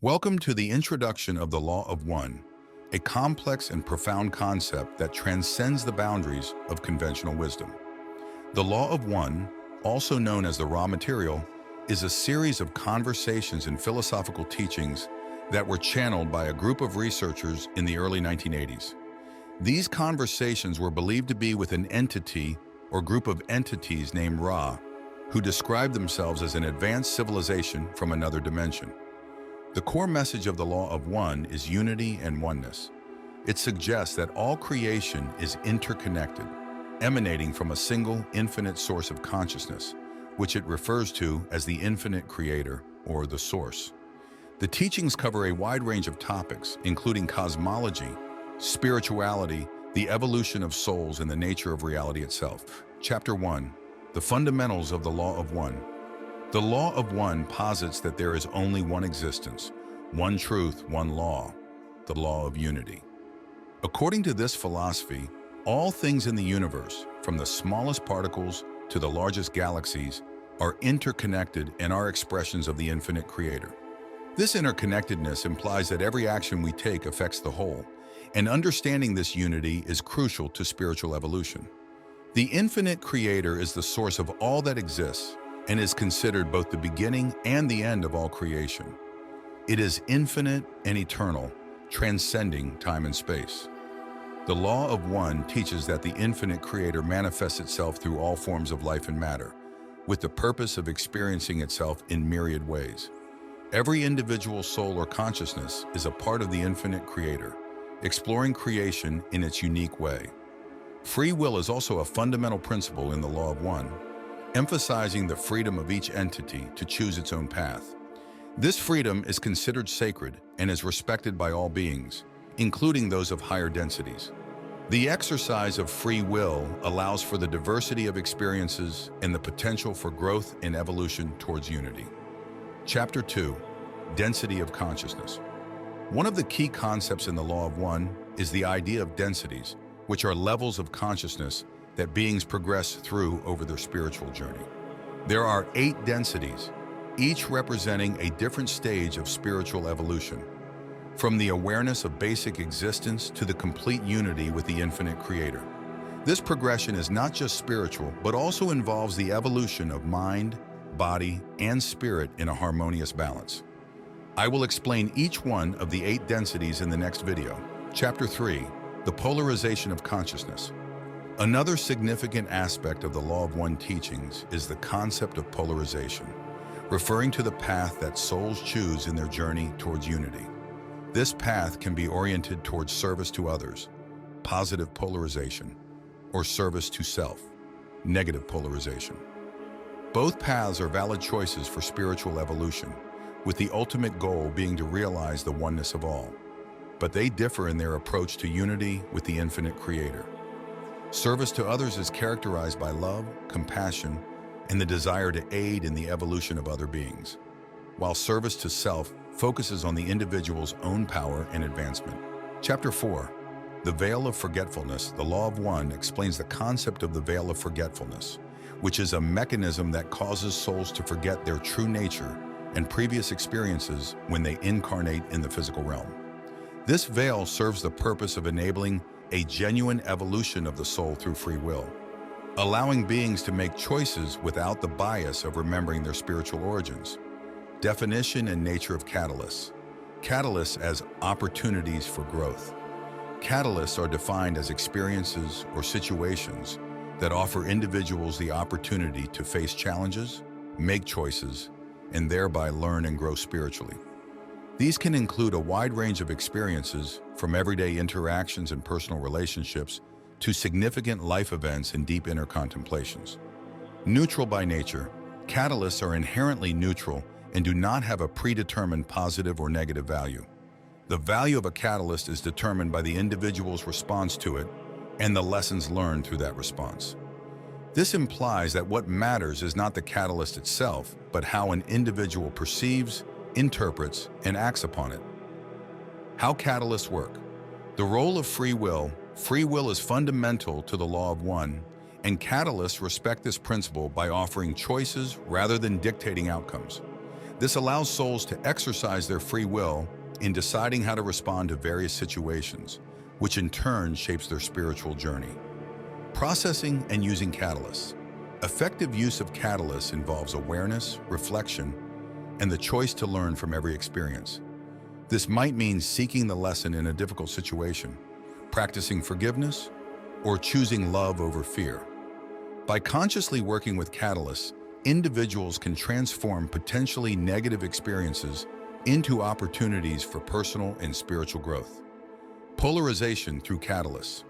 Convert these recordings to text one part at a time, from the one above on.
Welcome to the introduction of the Law of One, a complex and profound concept that transcends the boundaries of conventional wisdom. The Law of One, also known as the raw material, is a series of conversations and philosophical teachings that were channeled by a group of researchers in the early 1980s. These conversations were believed to be with an entity or group of entities named Ra, who described themselves as an advanced civilization from another dimension. The core message of the Law of One is unity and oneness. It suggests that all creation is interconnected, emanating from a single, infinite source of consciousness, which it refers to as the infinite creator, or the source. The teachings cover a wide range of topics, including cosmology, spirituality, the evolution of souls, and the nature of reality itself. Chapter 1. The Fundamentals of the Law of One. The Law of One posits that there is only one existence, one truth, one law, the law of unity. According to this philosophy, all things in the universe, from the smallest particles to the largest galaxies, are interconnected and are expressions of the infinite creator. This interconnectedness implies that every action we take affects the whole, and understanding this unity is crucial to spiritual evolution. The infinite creator is the source of all that exists, and is considered both the beginning and the end of all creation. It is infinite and eternal, transcending time and space. The Law of One teaches that the infinite creator manifests itself through all forms of life and matter, with the purpose of experiencing itself in myriad ways. Every individual soul or consciousness is a part of the infinite creator, exploring creation in its unique way. Free will is also a fundamental principle in the Law of One, emphasizing the freedom of each entity to choose its own path. This freedom is considered sacred and is respected by all beings, including those of higher densities. The exercise of free will allows for the diversity of experiences and the potential for growth and evolution towards unity. Chapter 2. Density of Consciousness. One of the key concepts in the Law of One is the idea of densities, which are levels of consciousness that beings progress through over their spiritual journey. There are 8 densities, each representing a different stage of spiritual evolution, from the awareness of basic existence to the complete unity with the infinite creator. This progression is not just spiritual, but also involves the evolution of mind, body, and spirit in a harmonious balance. I will explain each one of the 8 densities in the next video. Chapter 3. The Polarization of Consciousness. Another significant aspect of the Law of One teachings is the concept of polarization, referring to the path that souls choose in their journey towards unity. This path can be oriented towards service to others, positive polarization, or service to self, negative polarization. Both paths are valid choices for spiritual evolution, with the ultimate goal being to realize the oneness of all. But they differ in their approach to unity with the infinite creator. Service to others is characterized by love, compassion, and the desire to aid in the evolution of other beings, while service to self focuses on the individual's own power and advancement. Chapter 4. The Veil of Forgetfulness. The Law of One explains the concept of the veil of forgetfulness, which is a mechanism that causes souls to forget their true nature and previous experiences when they incarnate in the physical realm. This veil serves the purpose of enabling a genuine evolution of the soul through free will, allowing beings to make choices without the bias of remembering their spiritual origins. Definition and nature of catalysts. Catalysts as opportunities for growth. Catalysts are defined as experiences or situations that offer individuals the opportunity to face challenges, make choices, and thereby learn and grow spiritually. These can include a wide range of experiences, from everyday interactions and personal relationships to significant life events and deep inner contemplations. Neutral by nature, catalysts are inherently neutral and do not have a predetermined positive or negative value. The value of a catalyst is determined by the individual's response to it and the lessons learned through that response. This implies that what matters is not the catalyst itself, but how an individual perceives, interprets, and acts upon it. How catalysts work. The role of free will. Free will is fundamental to the Law of One, and catalysts respect this principle by offering choices rather than dictating outcomes. This allows souls to exercise their free will in deciding how to respond to various situations, which in turn shapes their spiritual journey. Processing and using catalysts. Effective use of catalysts involves awareness, reflection, and the choice to learn from every experience. This might mean seeking the lesson in a difficult situation, practicing forgiveness, or choosing love over fear. By consciously working with catalysts, individuals can transform potentially negative experiences into opportunities for personal and spiritual growth. Polarization through catalysts.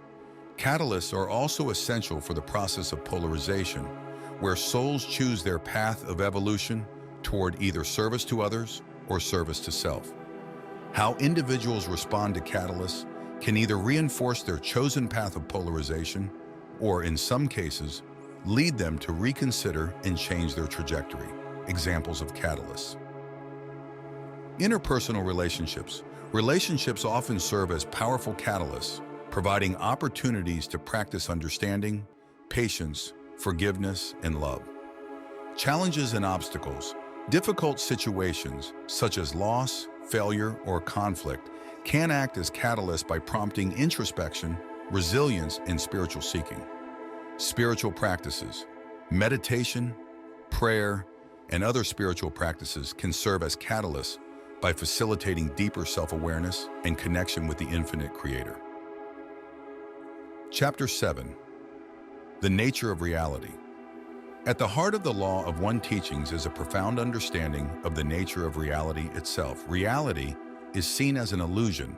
Catalysts are also essential for the process of polarization, where souls choose their path of evolution toward either service to others or service to self. How individuals respond to catalysts can either reinforce their chosen path of polarization or, in some cases, lead them to reconsider and change their trajectory. Examples of catalysts. Interpersonal relationships. Relationships often serve as powerful catalysts, providing opportunities to practice understanding, patience, forgiveness, and love. Challenges and obstacles. Difficult situations, such as loss, failure, or conflict, can act as catalysts by prompting introspection, resilience, and spiritual seeking. Spiritual practices. Meditation, prayer, and other spiritual practices can serve as catalysts by facilitating deeper self-awareness and connection with the infinite Creator. Chapter 7. The Nature of Reality. At the heart of the Law of One teachings is a profound understanding of the nature of reality itself. Reality is seen as an illusion,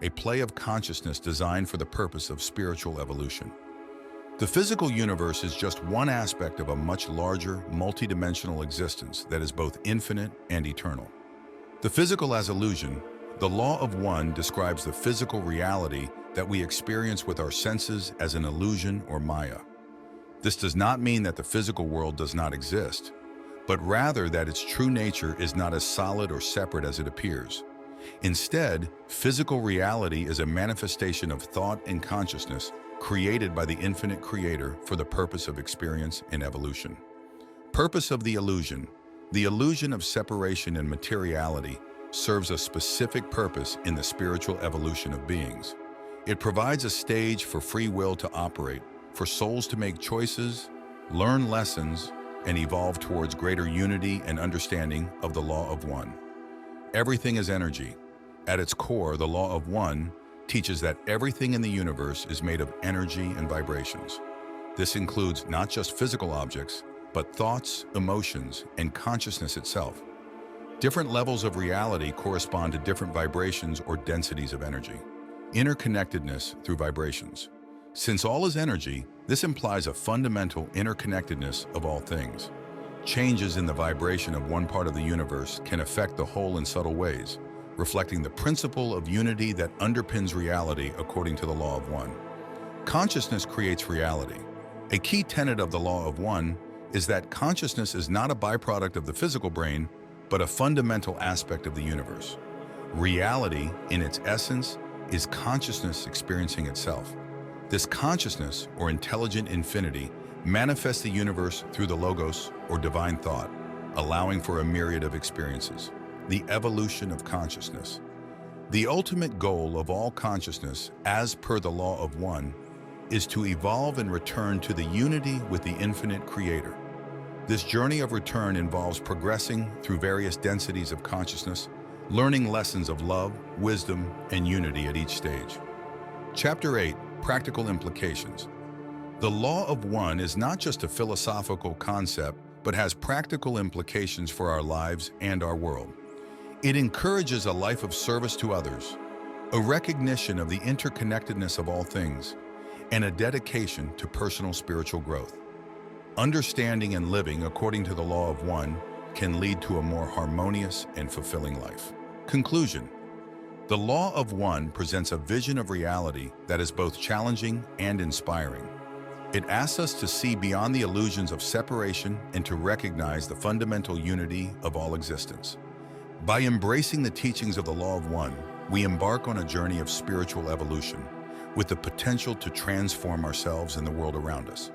a play of consciousness designed for the purpose of spiritual evolution. The physical universe is just one aspect of a much larger, multidimensional existence that is both infinite and eternal. The physical as illusion, the Law of One describes the physical reality that we experience with our senses as an illusion or Maya. This does not mean that the physical world does not exist, but rather that its true nature is not as solid or separate as it appears. Instead, physical reality is a manifestation of thought and consciousness created by the infinite Creator for the purpose of experience and evolution. Purpose of the illusion. The illusion of separation and materiality serves a specific purpose in the spiritual evolution of beings. It provides a stage for free will to operate, for souls to make choices, learn lessons, and evolve towards greater unity and understanding of the Law of One. Everything is energy. At its core, the Law of One teaches that everything in the universe is made of energy and vibrations. This includes not just physical objects, but thoughts, emotions, and consciousness itself. Different levels of reality correspond to different vibrations or densities of energy. Interconnectedness through vibrations. Since all is energy, this implies a fundamental interconnectedness of all things. Changes in the vibration of one part of the universe can affect the whole in subtle ways, reflecting the principle of unity that underpins reality according to the Law of One. Consciousness creates reality. A key tenet of the Law of One is that consciousness is not a byproduct of the physical brain, but a fundamental aspect of the universe. Reality, in its essence, is consciousness experiencing itself. This consciousness, or intelligent infinity, manifests the universe through the logos, or divine thought, allowing for a myriad of experiences. The evolution of consciousness. The ultimate goal of all consciousness, as per the Law of One, is to evolve and return to the unity with the infinite Creator. This journey of return involves progressing through various densities of consciousness, learning lessons of love, wisdom, and unity at each stage. Chapter 8. Practical Implications. The Law of One is not just a philosophical concept, but has practical implications for our lives and our world. It encourages a life of service to others, a recognition of the interconnectedness of all things, and a dedication to personal spiritual growth. Understanding and living according to the Law of One can lead to a more harmonious and fulfilling life. Conclusion. The Law of One presents a vision of reality that is both challenging and inspiring. It asks us to see beyond the illusions of separation and to recognize the fundamental unity of all existence. By embracing the teachings of the Law of One, we embark on a journey of spiritual evolution with the potential to transform ourselves and the world around us.